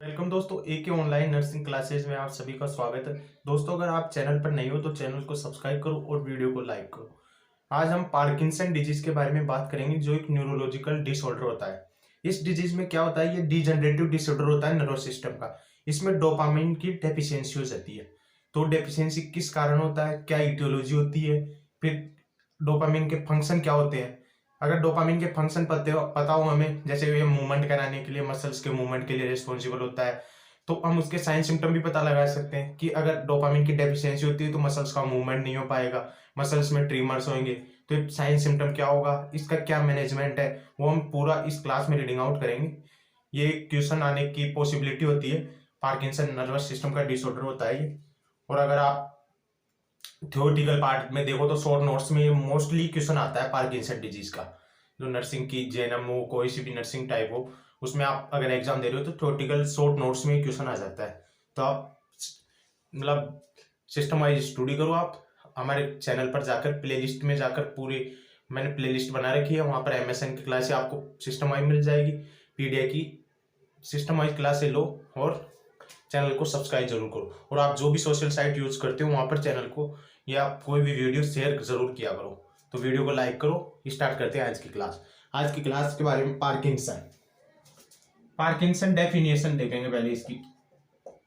Welcome दोस्तों, ए के online nursing classes में आप सभी का स्वागत है। दोस्तों, अगर आप चैनल पर नए हो तो चैनल को सब्सक्राइब करो और वीडियो को लाइक करो। आज हम पार्किंसन डिजीज के बारे में बात करेंगे, जो एक न्यूरोलॉजिकल डिसऑर्डर होता है। इस डिजीज में क्या होता है, ये डिजनरेटिव डिसऑर्डर होता है नर्वस सिस्टम का। इसमें डोपामिन की डेफिशिएंसी हो जाती है। तो डेफिशिएंसी किस कारण होता है, क्या इटियोलॉजी होती है, फिर डोपामिन के फंक्शन क्या होते हैं। अगर डोपामिन के फंक्शन पता हो हमें, जैसे ये मूवमेंट कराने के लिए, मसल्स के मूवमेंट के लिए रिस्पॉन्सिबल होता है, तो हम उसके साइन सिम्टम भी पता लगा सकते हैं कि अगर डोपामिन की डेफिशिएंसी होती है तो मसल्स का मूवमेंट नहीं हो पाएगा, मसल्स में ट्रीमर्स होंगे। तो साइन सिम्टम क्या होगा, इसका क्या मैनेजमेंट है, वो हम पूरा इस क्लास में रीडिंग आउट करेंगे। ये क्वेश्चन आने की पॉसिबिलिटी होती है। पार्किंसन नर्वस सिस्टम का डिसऑर्डर होता है ये। और अगर आप थियोरटिकल पार्ट में देखो तो शॉर्ट नोट्स में मोस्टली क्वेश्चन आता है पार्किंसन डिजीज का। जो नर्सिंग की जेएनएम हो, कोई सी भी नर्सिंग टाइप हो, उसमें आप अगर एग्जाम दे रहे हो तो थियोरटिकल शॉर्ट नोट्स में क्वेश्चन आ जाता है। तो आप मतलब सिस्टम वाइज स्टडी करो। आप हमारे चैनल पर जाकर प्लेलिस्ट में जाकर पूरी मैंने प्लेलिस्ट बना रखी है, वहाँ पर एमएसएन की क्लासें आपको सिस्टम वाइज मिल जाएगी। पीडीए की सिस्टम वाइज क्लासें लो और चैनल को सब्सक्राइब जरूर करो। और आप जो भी सोशल साइट यूज करते हो वहाँ पर चैनल को या कोई भी वीडियो शेयर जरूर किया करो। तो वीडियो को लाइक करो। स्टार्ट करते हैं आज की क्लास। आज की क्लास के बारे में पार्किंसन पार्किंसन डेफिनेशन देखेंगे पहले इसकी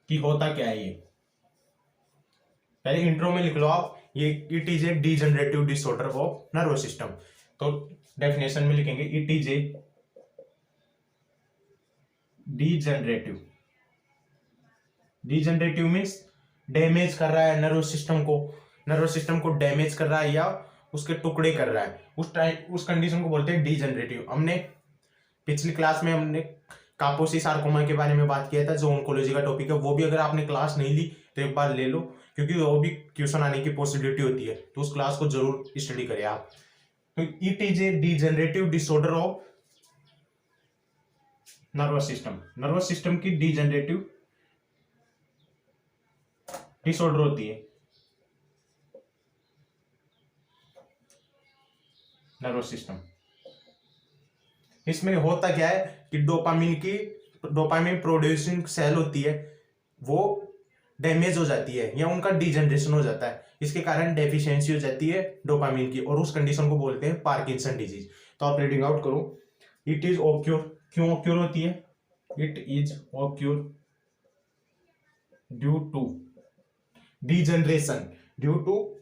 कि होता क्या है ये। पहले इंट्रो में लिख लो आप, ये it is a degenerative disorder of nervous system. तो डेफिनेशन में लिखेंगे it is a degenerative. Degenerative means damage कर रहा है नर्वस सिस्टम को, नर्वस सिस्टम को डैमेज कर रहा है या उसके टुकड़े कर रहा है। उस कंडीशन को बोलते हैं डिजनरेटिव। हमने पिछली क्लास में कापोसी सार्कोमा के बारे में बात किया था, जो ऑन्कोलॉजी का टॉपिक है। वो भी अगर आपने क्लास नहीं ली तो एक बार ले लो, क्योंकि वो भी क्वेश्चन आने की पॉसिबिलिटी होती है। तो उस क्लास को जरूर स्टडी करें आप। तो it is a degenerative disorder of nervous system. Nervous system की डिजनरेटिव डिसऑर्डर होती है नर्वस सिस्टम। इसमें होता क्या है कि डोपामिन प्रोड्यूसिंग सेल होती है, वो डैमेज हो जाती है या उनका डिजनरेशन हो जाता है। इसके कारण डेफिशिएंसी हो जाती है डोपामिन की, और उस कंडीशन को बोलते हैं पार्किंसन डिजीज। तो आप रीडिंग आउट करो। इट इज ऑक्योर, क्यों ऑक्योर होती है, it is occur due to degeneration, due to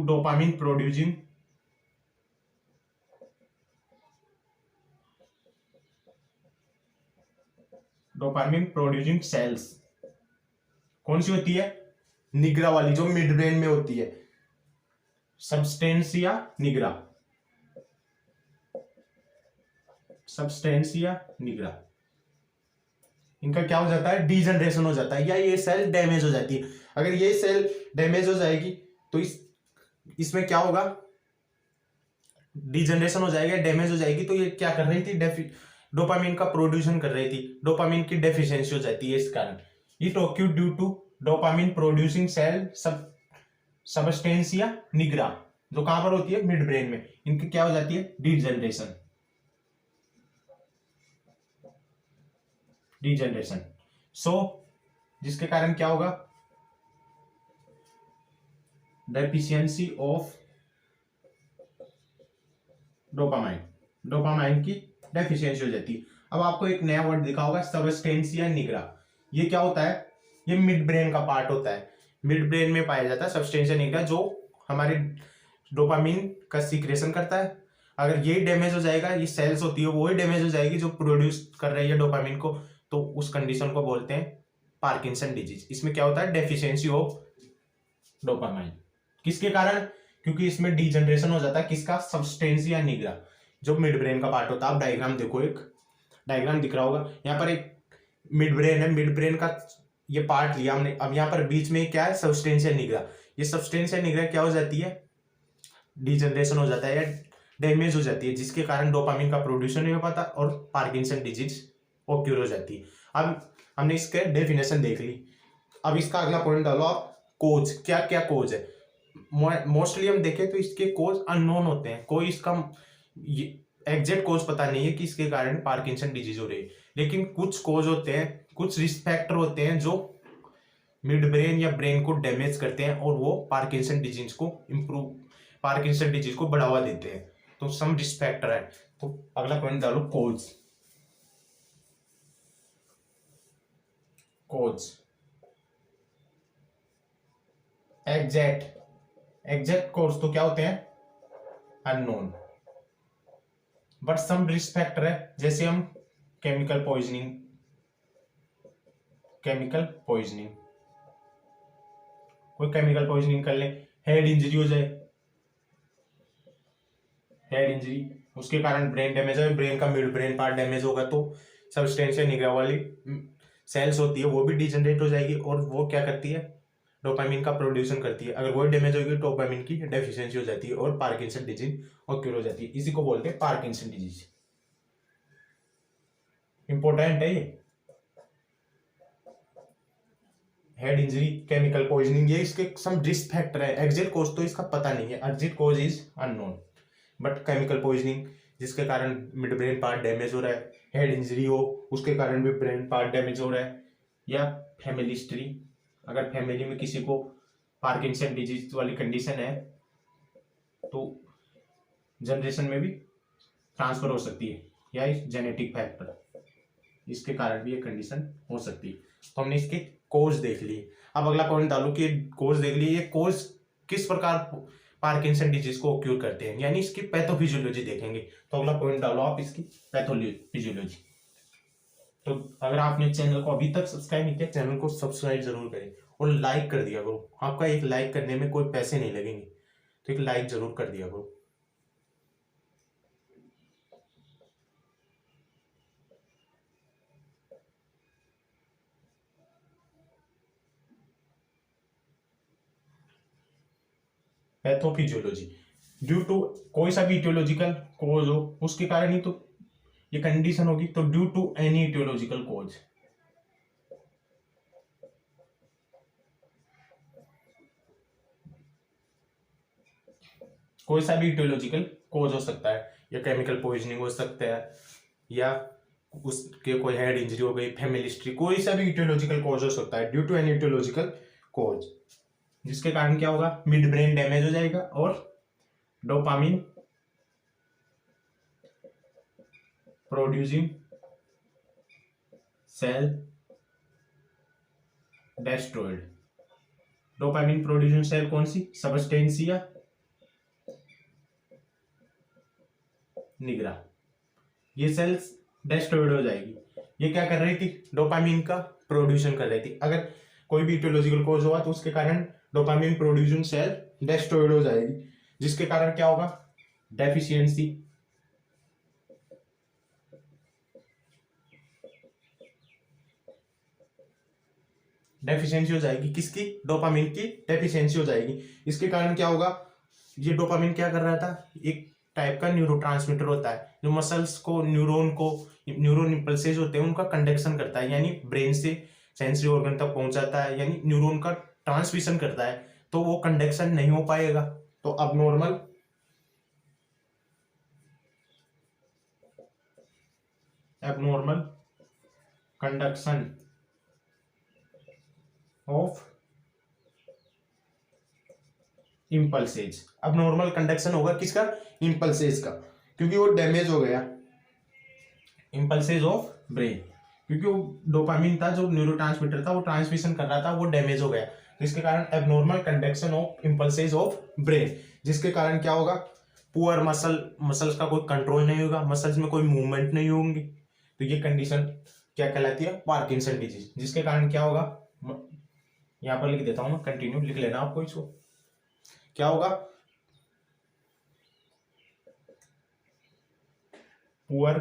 dopamine producing cells. कौन सी होती है, निग्रा वाली, जो मिड ब्रेन में होती है, सब्सटेंसिया निग्रा, सब्सटेंसिया निग्रा। इनका क्या हो जाता है, डिजनरेशन हो जाता है या ये सेल डैमेज हो जाती है। अगर ये सेल डैमेज हो जाएगी तो इसमें क्या होगा, डिजनरेशन हो जाएगा, डैमेज हो जाएगी। तो ये क्या कर रही थी, डोपामिन का प्रोड्यूसन कर रही थी, डोपामिन की डेफिशिएंसी हो जाती है इस कारण। इट ऑक्यू due to dopamine producing cell substantia nigra, जो कहां पर होती है, मिड ब्रेन में। इनकी क्या हो जाती है, डिजनरेशन, डिजनरेशन। सो जिसके कारण क्या होगा, डेफिशिएंसी ऑफ डोपामाइन, डोपामाइन की डेफिशिएंसी हो जाती है। अब आपको एक नया वर्ड दिखा होगा, सबस्टेंसिया निग्रा। ये क्या होता है, ये मिड ब्रेन का पार्ट होता है, मिड ब्रेन में पाया जाता है सबस्टेंसिया निग्रा, जो हमारे डोपामिन का सीक्रेशन करता है। अगर ये डैमेज हो जाएगा, ये सेल्स होती है वो ही डैमेज हो जाएगी जो प्रोड्यूस कर रही है डोपामिन को, तो उस कंडीशन को बोलते हैं पार्किंसन डिजीज। इसमें क्या होता है, डेफिशिएंसी ऑफ डोपामाइन। किसके कारण, क्योंकि इसमें डिजनरेशन हो जाता है किसका, सब्सटेंसिया निग्रा, जो मिड ब्रेन का पार्ट होता है। आप डायग्राम देखो, एक डायग्राम दिख रहा होगा, यहाँ पर एक मिड ब्रेन है, मिड ब्रेन का ये पार्ट लिया हमने। अब यहाँ पर बीच में क्या है, सब्सटेंसिया निग्रा। ये सब्सटेंसिया निग्रा क्या हो जाती है, डिजनरेशन हो जाता है या डैमेज हो जाती है, जिसके कारण डोपामिन का प्रोड्यूसन नहीं हो पाता और पार्किंसन डिजीज ऑक्यूर हो जाती है। अब हमने इसके डेफिनेशन देख ली। अब इसका अगला पॉइंट डालो आप, कोज, क्या क्या कोज है। मोस्टली हम देखें तो इसके कोज अननोन होते हैं, कोई इसका एग्जैक्ट कोज पता नहीं है कि इसके कारण पार्किंसन डिजीज हो रही है, लेकिन कुछ कोज होते हैं, कुछ रिस्क फैक्टर होते हैं जो मिड ब्रेन या ब्रेन को डैमेज करते हैं और वो पार्किंसन डिजीज को बढ़ावा देते हैं। तो सम रिस्क फैक्टर है। तो अगला पॉइंट डालो, कोज। कोज एग्जैक्ट कोज तो क्या होते हैं, unknown, but some risk factor है, जैसे हम केमिकल पॉइजनिंग कोई केमिकल पॉइजनिंग कर ले, हेड इंजरी हो जाए, हेड इंजरी उसके कारण ब्रेन डैमेज है, ब्रेन का मिड ब्रेन पार्ट डैमेज होगा तो सबस्टेंशिया निग्रा वाली सेल्स होती है वो भी डिजनरेट हो जाएगी और वो क्या करती है, डोपामिन का प्रोड्यूसन करती है। अगर वो डैमेज होगी डोपामिन की डेफिशिएंसी हो जाती है और पार्किंसन डिजीज ऑक्यूर हो जाती है। इसी को बोलते हैं पार्किंसन डिजीज। इंपॉर्टेंट है ये, हेड इंजरी, केमिकल पॉइजनिंग, ये इसके सम रिस्क फैक्टर है। एग्जैक्ट कोज तो इसका पता नहीं है, exact cause is unknown, but chemical poisoning जिसके कारण मिड ब्रेन पार्ट डैमेज हो रहा है, हेड इंजरी हो उसके कारण भी ब्रेन पार्ट डैमेज हो रहा है, या फैमिली हिस्ट्री, अगर फैमिली में किसी को पार्किंसन डिजीज वाली कंडीशन है तो जनरेशन में भी ट्रांसफर हो सकती है, या जेनेटिक फैक्टर, इसके कारण भी ये कंडीशन हो सकती है। तो हमने इसके कोज देख ली। अब अगला पॉइंट डालो कि कोज देख ली, ये कोज किस प्रकार पार्किंसन डिजीज को ऑक्यूर करते हैं, यानी इसकी पैथोफिजियोलॉजी देखेंगे। तो अगला पॉइंट डालो आप, इसकी पैथोफिजियोलॉजी। तो अगर आपने चैनल को अभी तक सब्सक्राइब नहीं किया, चैनल को सब्सक्राइब जरूर करें और लाइक कर दिया करो। आपका एक लाइक करने में कोई पैसे नहीं लगेंगे, तो एक लाइक जरूर कर दिया करो। पैथोफिजियोलॉजी, ड्यू टू कोई सा भी इटियोलॉजिकल कोज हो उसके कारण ही तो ये कंडीशन होगी। तो ड्यू टू एनी इटियोलॉजिकल कोज, कोई सा भी इटियोलॉजिकल कोज हो सकता है, या केमिकल पॉइजनिंग हो सकता है, या उसके कोई हेड इंजरी हो गई, फैमिली हिस्ट्री, कोई सा भी इटियोलॉजिकल कोज हो सकता है। ड्यू टू एनी इटियोलॉजिकल कोज, जिसके कारण क्या होगा, मिड ब्रेन डैमेज हो जाएगा और dopamine producing cell destroyed. Dopamine producing cell कौन सी, सबस्टेंशिया निग्रा, ये सेल्स डेस्ट्रॉयड हो जाएगी। ये क्या कर रही थी, डोपामिन का प्रोड्यूसन कर रही थी। अगर कोई भी इटियोलॉजिकल कोज हुआ तो उसके कारण डोपामिन प्रोड्यूसिंग सेल डेस्ट्रॉयड हो जाएगी, जिसके कारण क्या होगा, डेफिशिएंसी, डेफिशिएंसी हो जाएगी। किसकी, डोपामिन की डेफिशिएंसी हो जाएगी। इसके कारण क्या होगा, ये डोपामिन क्या कर रहा था, एक टाइप का न्यूरोट्रांसमीटर होता है जो मसल्स को, न्यूरॉन इंपल्सेस होते हैं उनका कंडक्शन करता है, यानी ब्रेन से सेंसरी ऑर्गन तक पहुंचाता है, यानी न्यूरॉन का ट्रांसमिशन करता है। तो वो कंडक्शन नहीं हो पाएगा, तो abnormal conduction of impulses. Abnormal conduction होगा किसका, इंपल्सेज का, क्योंकि वो डैमेज हो गया, इंपल्सेज ऑफ ब्रेन, क्योंकि वो डोपामिन था जो न्यूरोट्रांसमीटर था वो ट्रांसमिशन कर रहा था, वो डैमेज हो गया। तो इसके कारण abnormal conduction of impulses of brain, जिसके कारण क्या होगा, पुअर मसल्स का कोई कंट्रोल नहीं होगा, मसल्स में कोई मूवमेंट नहीं होंगी। तो ये कंडीशन क्या कहलाती है, पार्किंसन डिजीज, जिसके कारण क्या होगा, यहां पर लिख देता हूं मैं, कंटिन्यू लिख लेना आपको इसको। क्या होगा, पुअर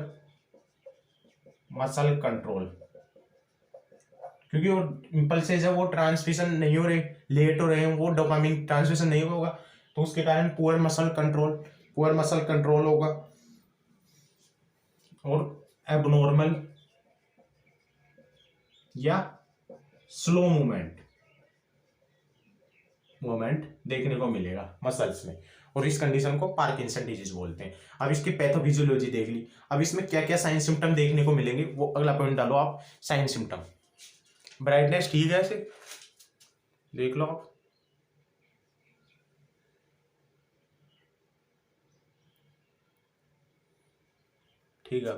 मसल कंट्रोल, क्योंकि वो इंपल्सेस है वो ट्रांसमिशन नहीं हो रहे, लेट हो रहे हैं, वो डोपामिन ट्रांसमिशन नहीं होगा, तो उसके कारण पुअर मसल कंट्रोल होगा, और एबनॉर्मल या स्लो मूवमेंट देखने को मिलेगा मसल्स में। और इस कंडीशन को पार्किंसन डिजीज बोलते हैं। अब इसकी पैथोफिजियोलॉजी देख ली। अब इसमें क्या क्या साइन सिम्टम देखने को मिलेंगे वो अगला पॉइंट डालो आप। साइन सिम्टम, ब्राइटनेस ठीक है, ऐसे देख लो आप, ठीक है।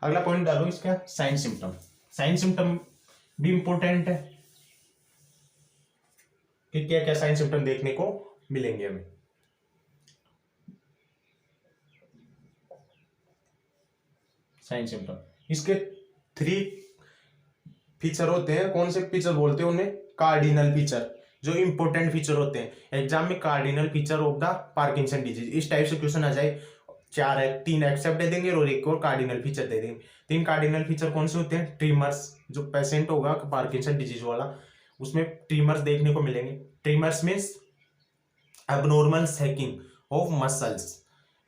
अगला पॉइंट डालो इसका साइन सिम्टम। साइन सिम्टम भी इंपॉर्टेंट है कि क्या क्या साइन सिम्टम देखने को मिलेंगे हमें। साइन सिम्टम, इसके 3 फीचर होते हैं। कौन से फीचर बोलते हैं उन्हें? कार्डिनल फीचर, जो इंपॉर्टेंट फीचर होते हैं एग्जाम में। Cardinal feature of the Parkinson disease, इस टाइप से क्वेश्चन आ जाए। 3 एक्सेप्ट दे देंगे और एक और कार्डिनल फीचर दे देंगे। 3 कार्डिनल फीचर कौन से होते हैं? ट्रीमर्स, जो पेशेंट होगा पार्किंसन डिजीज वाला उसमें ट्रीमर्स देखने को मिलेंगे। Tremors means abnormal sacking of muscles.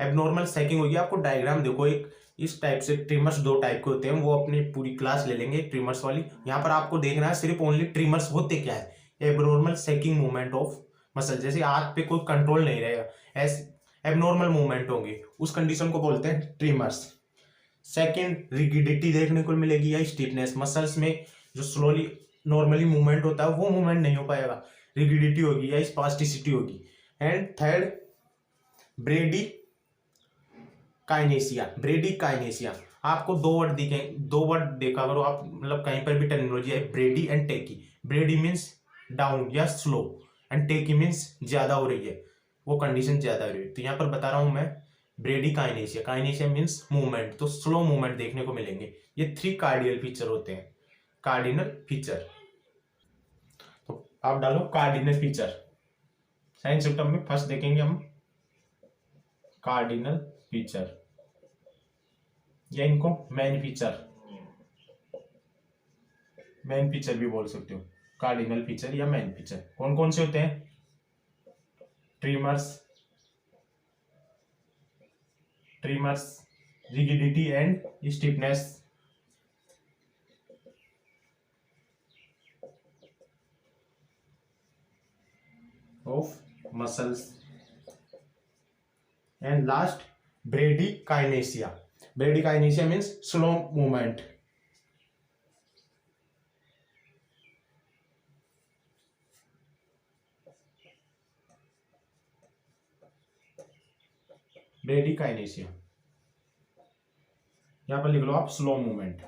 Abnormal sacking होगी, आपको डायग्राम देखो एक इस टाइप से। ट्रिमर्स 2 टाइप के होते हैं, वो अपनी पूरी क्लास ले लेंगे ट्रिमर्स वाली। यहाँ पर आपको देखना है सिर्फ ओनली ट्रिमर्स होते क्या है। Abnormal sacking movement of muscle, जैसे हाथ पे कोई कंट्रोल नहीं रहेगा, ऐसे एबनॉर्मल मूवमेंट होंगे, उस कंडीशन को बोलते हैं ट्रिमर्स। सेकेंड, रिगिडिटी देखने को मिलेगी या स्टिफनेस, मसल्स में जो स्लोली नॉर्मली मूवमेंट होता है वो मूवमेंट नहीं हो पाएगा, रिगिडिटी होगी या स्पास्टिसिटी होगी। And third, ब्रेडी काइनेसिया। ब्रेडी काइनेसिया, आपको 2 वर्ड दिखे, 2 वर्ड देखा करो आप, मतलब कहीं पर भी टर्मिनोलॉजी है, brady and tachy. Brady means down या स्लो एंड टेकी मीन्स ज्यादा हो रही है, वो कंडीशन ज्यादा हो रही है। तो यहाँ पर बता रहा हूं मैं ब्रेडी काइनेसिया। काइनेसिया मीन्स मूवमेंट, तो स्लो मूवमेंट देखने को मिलेंगे। ये 3 कार्डियल फीचर होते हैं, कार्डिनल फीचर। तो आप डालो कार्डिनल फीचर। साइन सिम्टम में फर्स्ट देखेंगे हम कार्डिनल फीचर, या इनको मेन फीचर, मेन फीचर भी बोल सकते हो। कार्डिनल फीचर या मेन फीचर कौन कौन से होते हैं? Tremors, rigidity and stiffness, of muscles, and last bradykinesia. Bradykinesia means slow movement. Bradykinesia यहां पर लिख लो आप, स्लो मूवमेंट।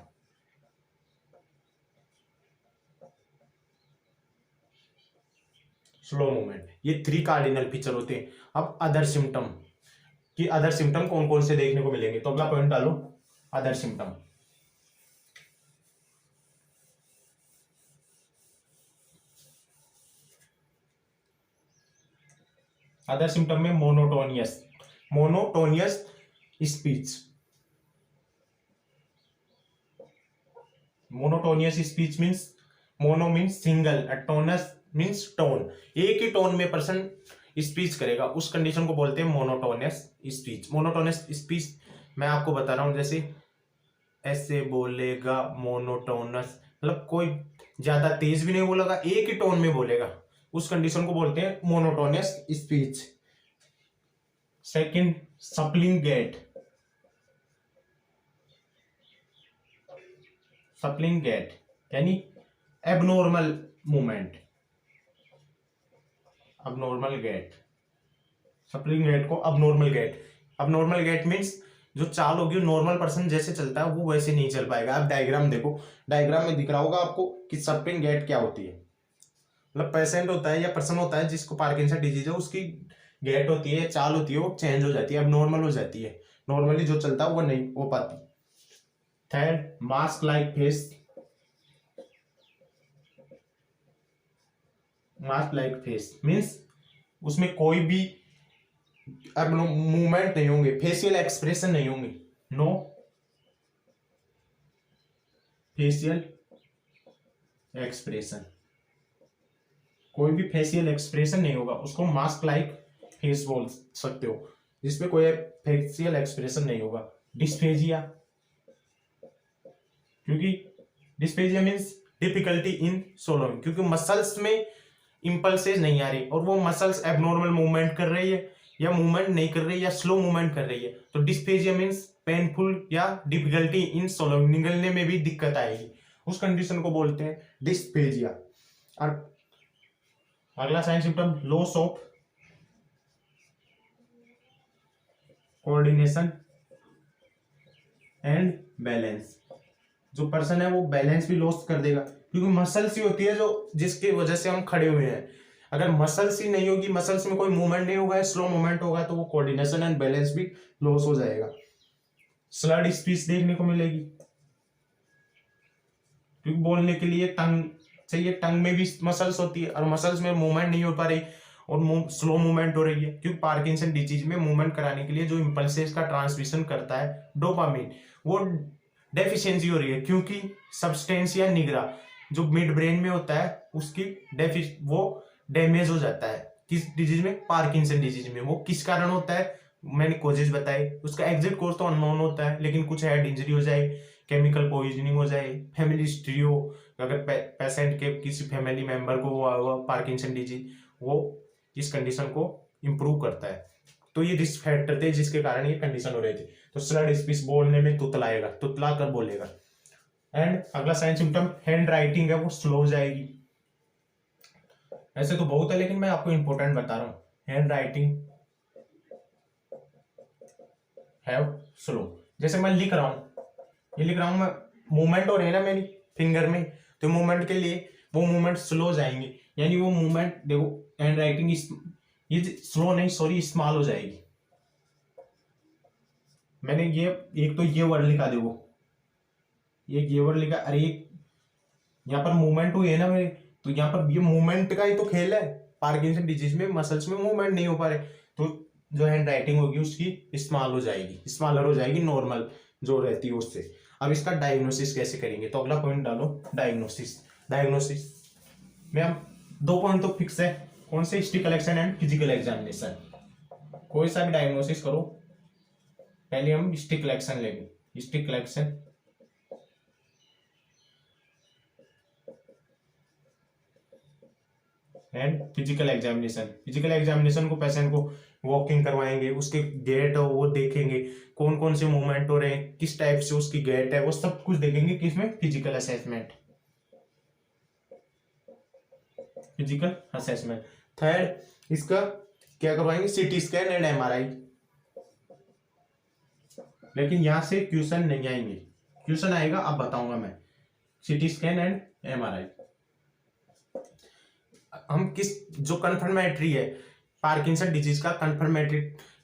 स्लो मूवमेंट, ये 3 कार्डिनल फीचर होते हैं। अब अदर सिम्टम कि अदर सिम्टम कौन कौन से देखने को मिलेंगे, तो अगला पॉइंट डालो अदर सिम्टम। अदर सिम्टम में monotonous speech. Monotonous speech means, mono means single, tonus means tone, एक ही टोन में पर्सन स्पीच करेगा, उस कंडीशन को बोलते हैं मोनोटोनियस स्पीच। मोनोटोनियस स्पीच मैं आपको बता रहा हूं, जैसे ऐसे बोलेगा मोनोटोनस, मतलब कोई ज्यादा तेज भी नहीं बोलेगा, एक ही टोन में बोलेगा, उस कंडीशन को बोलते हैं monotonous speech. Second, shuffling gait. Shuffling gait यानी abnormal movement, abnormal gait. Shuffling gait को abnormal gait, abnormal gait means जो चाल होगी नॉर्मल पर्सन जैसे चलता है वो वैसे नहीं चल पाएगा। आप डायग्राम देखो, डायग्राम में दिख रहा होगा आपको कि सपलिंग गैट क्या होती है। मतलब पेशेंट होता है या पर्सन होता है जिसको पार्किंसन डिजीज है, उसकी गैट होती है, चाल होती है, वो चेंज हो जाती है, अब नॉर्मल हो जाती है, नॉर्मली जो चलता है वो नहीं हो पाती। Third, mask like face. Mask like face means उसमें कोई भी अब मूवमेंट नहीं होंगे, फेशियल एक्सप्रेशन नहीं होंगे, नो फेशियल एक्सप्रेशन, कोई भी फेशियल एक्सप्रेशन नहीं होगा, उसको मास्क लाइक फेस बोल सकते हो, जिसमें कोई फेशियल एक्सप्रेशन नहीं होगा। डिस्फेजिया, क्योंकि dysphagia means difficulty in soloing, क्योंकि मसल्स में इंपल्सेस नहीं आ रही और वो मसल्स एबनॉर्मल मूवमेंट कर रही है, या मूवमेंट नहीं कर रही या स्लो मूवमेंट कर रही है, तो डिस्फेजिया मीन्स पेनफुल या डिफिकल्टी इन सोलोइंग, निगलने में भी दिक्कत आएगी, उस कंडीशन को बोलते हैं डिस्फेजिया। और अगला sign symptom loss of coordination and balance. जो पर्सन है वो बैलेंस भी लॉस कर देगा, क्योंकि मसल्स ही होती है जो जिसकी वजह से हम खड़े हुए हैं। अगर मसल्स ही नहीं होगी, मसल्स में कोई मूवमेंट नहीं होगा, स्लो मूवमेंट होगा, तो वो कोऑर्डिनेशन एंड बैलेंस भी लॉस हो जाएगा। स्लर्ड स्पीच देखने को मिलेगी, क्योंकि बोलने के लिए टंग चाहिए, टंग में भी मसल्स होती है और मसल्स में मूवमेंट नहीं हो पा रही और स्लो मूवमेंट हो रही है, क्योंकि पार्किंसन डिजीज में मूवमेंट कराने के लिए जो इम्पल्सेस का ट्रांसमिशन करता है डोपामिन, वो डेफिशिएंसी हो रही है, क्योंकि सब्सटेंसिया निग्रा जो मिड ब्रेन में होता है उसकी वो डैमेज हो जाता है। किस डिजीज में? पार्किंसन डिजीज में। वो किस कारण होता है? मैंने कोजेज बताई, उसका एग्जिट कोर्स तो अननोन होता है, लेकिन कुछ हेड इंजरी हो जाए, केमिकल पॉइजनिंग हो जाए, फैमिली हिस्ट्री हो, अगर पेशेंट के किसी फैमिली मेंबर को हुआ पार्किंसन डिजीज, वो इस कंडीशन को इम्प्रूव करता है। तो ये रिस्क फैक्टर थे जिसके कारण ये कंडीशन हो रही थी। तो स्लर्ड स्पीच बोलने में तुतलाएगा, तुतला कर बोलेगा। एंड अगला साइन सिम्टम हैंड राइटिंग है वो स्लो हो जाएगी। ऐसे तो बहुत है, लेकिन मैं आपको इंपॉर्टेंट बता रहा हूं। हैंड राइटिंग है स्लो। जैसे मैं लिख रहा हूं, ये लिख रहा हूं मैं, मूवमेंट हो रही है ना मेरी फिंगर में, तो मूवमेंट के लिए वो मूवमेंट स्लो जाएंगे, यानी वो मूवमेंट देखो, हैंड राइटिंग ये स्लो नहीं, सॉरी, स्मॉल हो जाएगी। मैंने ये एक तो ये वर्ड लिखा, देखो ये वर्ड लिखा, अरे यहाँ पर मूवमेंट हुई है ना मेरी, तो यहाँ पर ये मूवमेंट का ही तो खेल है। पार्किंसन डिजीज में मसल्स में मूवमेंट नहीं हो पा रहे, तो जो हैंड राइटिंग होगी उसकी स्मॉल हो जाएगी, स्मॉलर हो जाएगी नॉर्मल जो रहती है उससे। अब इसका डायग्नोसिस कैसे करेंगे, तो अगला पॉइंट डालो डायग्नोसिस। डायग्नोसिस में हम 2 पॉइंट तो फिक्स है, कौन से? History collection and physical examination. कोई सा भी डायग्नोसिस करो, पहले हम हिस्ट्री कलेक्शन लेंगे। History collection and physical examination. Physical examination को पेशेंट को वॉकिंग करवाएंगे, उसके गेट वो देखेंगे, कौन कौन से मूवमेंट हो रहे हैं, किस टाइप से उसकी गेट है, वो सब कुछ देखेंगे किसमें? Physical assessment. Physical assessment. Third इसका क्या करवाएंगे? CT scan and MRI. लेकिन यहां से क्वेश्चन नहीं आएंगे, क्वेश्चन आएगा अब बताऊंगा मैं। सीटी स्कैन एंड एमआरआई हम किस, जो कन्फर्मेटरी है पार्किंसन डिजीज का कन्फर्मेटरी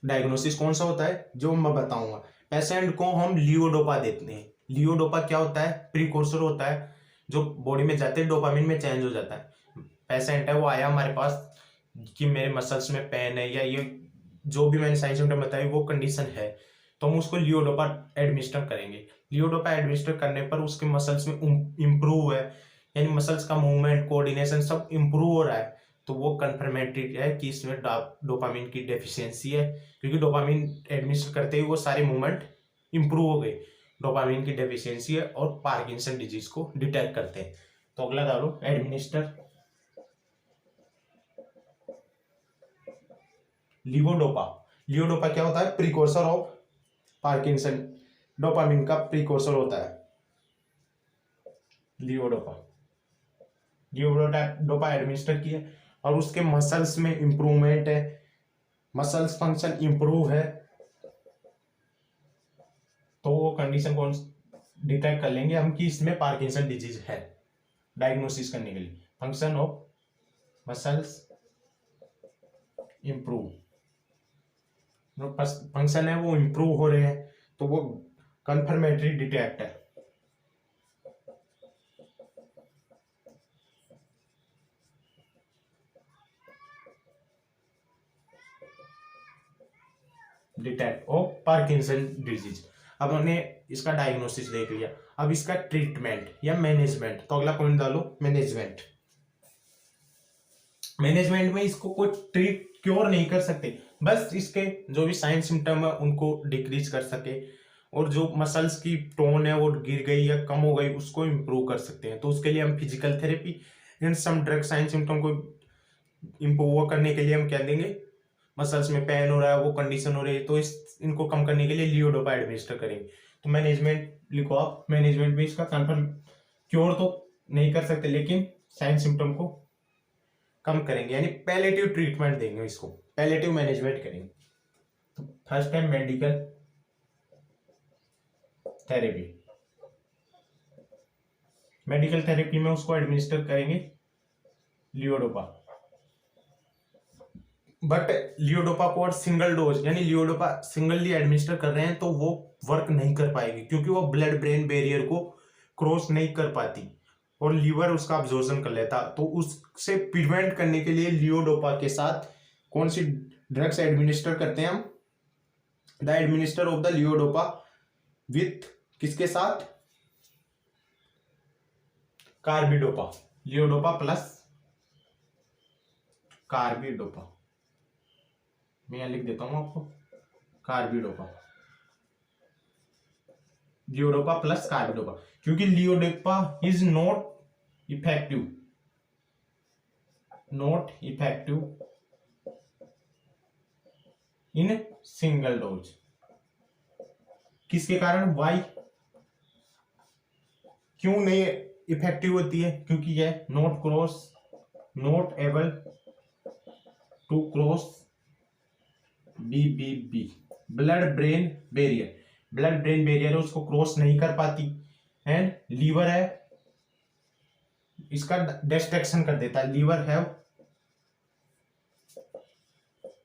डायग्नोसिस कौन सा होता है, जो मैं बताऊंगा। पेशेंट को हम लियोडोपा देते हैं। लियोडोपा क्या होता है? प्रीकोर्सर होता है, जो बॉडी में जाते हैं डोपामिन में चेंज हो जाता है। पेशेंट है वो आया हमारे पास कि मेरे मसल्स में पेन है, या ये जो भी मैंने साइन सिम्टम बताई वो कंडीशन है, तो हम उसको लियोडोपा एडमिनिस्टर करेंगे। लियोडोपा एडमिनिस्टर करने पर उसके मसल्स में इम्प्रूव है, यानी मसल्स का मूवमेंट कोऑर्डिनेशन सब इम्प्रूव हो रहा है, तो वो कन्फर्मेटरी है कि इसमें डोपामिन की डेफिशिएंसी है, क्योंकि डोपामिन एडमिनिस्टर करते ही वो सारे मूवमेंट इम्प्रूव हो गए। डोपामिन की डेफिशिएंसी है और पार्किंसन डिजीज को डिटेक्ट करते हैं। तो अगला डालो एडमिनिस्टर लिवोडोपा। लिवोडोपा क्या होता है? प्रीकोर्सर ऑफ पार्किंसन, डोपामिन का प्रीकोर्सर होता है लिवोडोपा। लिवोडोपा एडमिनिस्टर किया और उसके मसल्स में इंप्रूवमेंट है, मसल्स फंक्शन इंप्रूव है, तो वो कंडीशन कौन डिटेक्ट कर लेंगे हम कि इसमें पार्किंसन डिजीज है। डायग्नोसिस करने के लिए function of muscles improve, function है वो इंप्रूव हो रहे हैं, तो वो कन्फर्मेटरी डिटेक्ट है। Detect of Parkinson disease. अब हमने इसका डायग्नोसिस देख लिया, अब इसका ट्रीटमेंट या मैनेजमेंट। तो अगला पॉइंट डालो मैनेजमेंट। मैनेजमेंट में इसको कोई ट्रीट क्योर नहीं कर सकते, बस इसके जो भी साइन सिम्टम है उनको डिक्रीज कर सके, और जो मसल्स की टोन है वो गिर गई या कम हो गई उसको इम्प्रूव कर सकते हैं। तो उसके लिए हम physical therapy and some drug sign symptom को इम्प्रूव करने के लिए हम क्या देंगे? मसल्स में पेन हो रहा है, वो कंडीशन हो रही है, तो इनको कम करने के लिए लियोडोपा एडमिनिस्टर करेंगे। तो मैनेजमेंट लिखो आप, मैनेजमेंट में इसका कंफर्म क्योर तो नहीं कर सकते, लेकिन साइन सिम्टम को कम करेंगे, यानी पैलेटिव ट्रीटमेंट देंगे, इसको पैलेटिव मैनेजमेंट करेंगे। तो फर्स्ट है मेडिकल थेरेपी। मेडिकल थेरेपी में उसको एडमिनिस्टर करेंगे लियोडोपा, बट लियोडोपा को और सिंगल डोज यानी लियोडोपा सिंगली एडमिनिस्टर कर रहे हैं तो वो वर्क नहीं कर पाएगी, क्योंकि वो ब्लड ब्रेन बैरियर को क्रॉस नहीं कर पाती और लीवर उसका अब्जॉर्प्शन कर लेता। तो उससे प्रिवेंट करने के लिए लियोडोपा के साथ कौन सी ड्रग्स एडमिनिस्टर करते हैं हम? The administer of the लियोडोपा with किसके साथ? कार्बिडोपा। लियोडोपा प्लस कार्बिडोपा, मैं यहां लिख देता हूं आपको, कार्बिडोपा, लियोडोपा प्लस कार्बिडोपा, क्योंकि लियोडोपा is not effective in single dose. किसके कारण? वाई, क्यों नहीं इफेक्टिव होती है? क्योंकि यह not able to cross BBB, blood brain barrier उसको क्रॉस नहीं कर पाती, एंड लीवर है इसका डिस्ट्रैक्शन कर देता है, लीवर हैव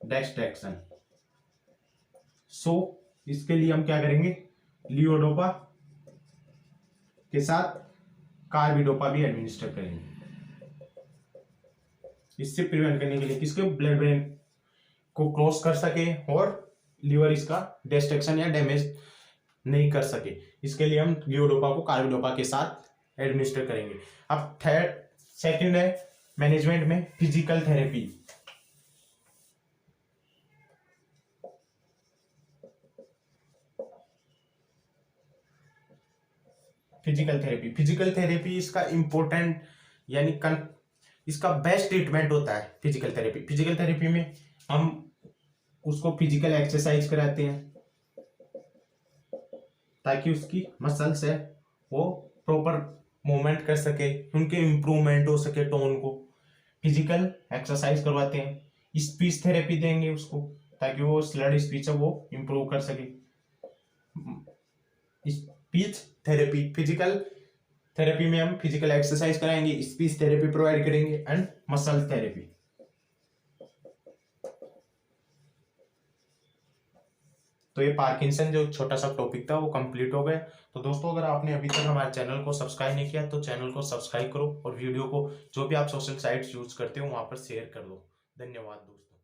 डिस्ट्रैक्शन। सो इसके लिए हम क्या करेंगे? लियोडोपा के साथ कार्बिडोपा भी एडमिनिस्टर करेंगे, इससे प्रिवेंट करने के लिए किसके? ब्लड ब्रेन को क्रॉस कर सके और लीवर इसका डिस्ट्रैक्शन या डैमेज नहीं कर सके। इसके लिए हम लियोडोपा को कार्बिडोपा के साथ एडमिनिस्टर करेंगे। अब सेकंड है मैनेजमेंट में फिजिकल थेरेपी। फिजिकल थेरेपी इसका इंपॉर्टेंट यानी इसका बेस्ट ट्रीटमेंट होता है फिजिकल थेरेपी में हम उसको फिजिकल एक्सरसाइज कराते हैं ताकि उसकी मसल्स है वो प्रॉपर मूवमेंट कर सके, उनके इम्प्रूवमेंट हो सके, टोन को फिजिकल एक्सरसाइज करवाते हैं। स्पीच थेरेपी देंगे उसको ताकि वो स्लर्ड स्पीच है वो इम्प्रूव कर सके। स्पीच थेरेपी, फिजिकल थेरेपी में हम फिजिकल एक्सरसाइज कराएंगे, स्पीच थेरेपी प्रोवाइड करेंगे एंड मसल थेरेपी। तो ये पार्किंसन जो छोटा सा टॉपिक था वो कंप्लीट हो गया। तो दोस्तों अगर आपने अभी तक हमारे चैनल को सब्सक्राइब नहीं किया तो चैनल को सब्सक्राइब करो और वीडियो को जो भी आप सोशल साइट्स यूज करते हो वहां पर शेयर कर दो। धन्यवाद दोस्तों।